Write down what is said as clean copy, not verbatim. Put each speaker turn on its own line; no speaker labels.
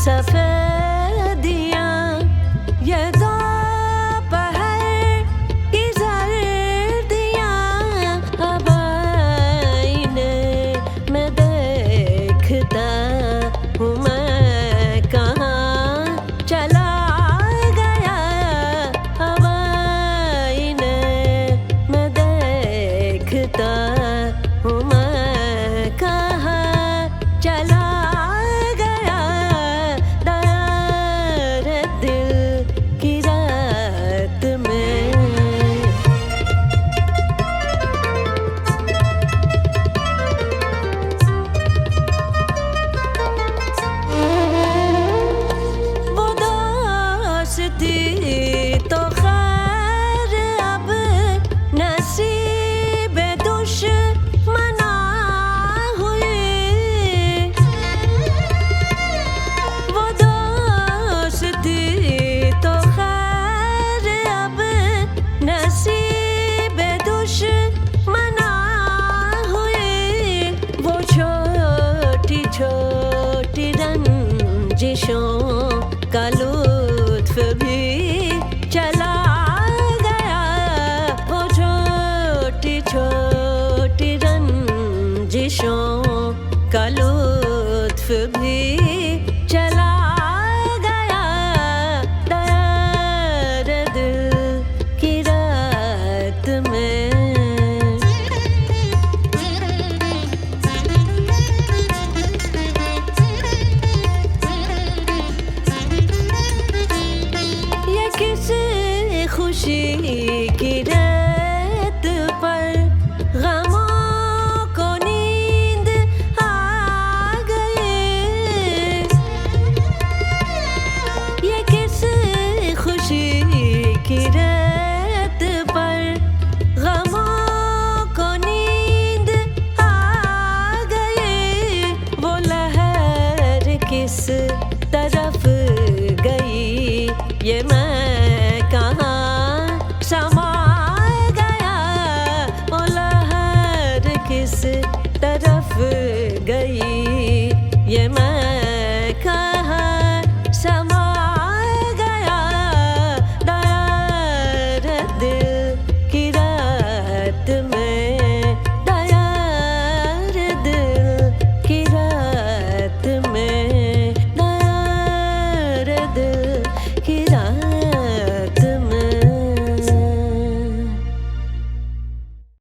सफेदियां ये दोपहर की सर्दियां अब आईने में देखता हूँ मैं कहाँ चला गया। अब आईने में देखता हूँ मैं कहाँ चला गया। दर्द दिल की रात में वो दोस्ती तो खैर अब नसीबे दुश्मना हुई। वो दोस्ती तो खैर अब नसीबे दुश्मना हुई। वो छोटी छोटी रंजिशों का लुत्फ भी चला गया। वो छोटी छोटी रंजिशों का लुत्फ भी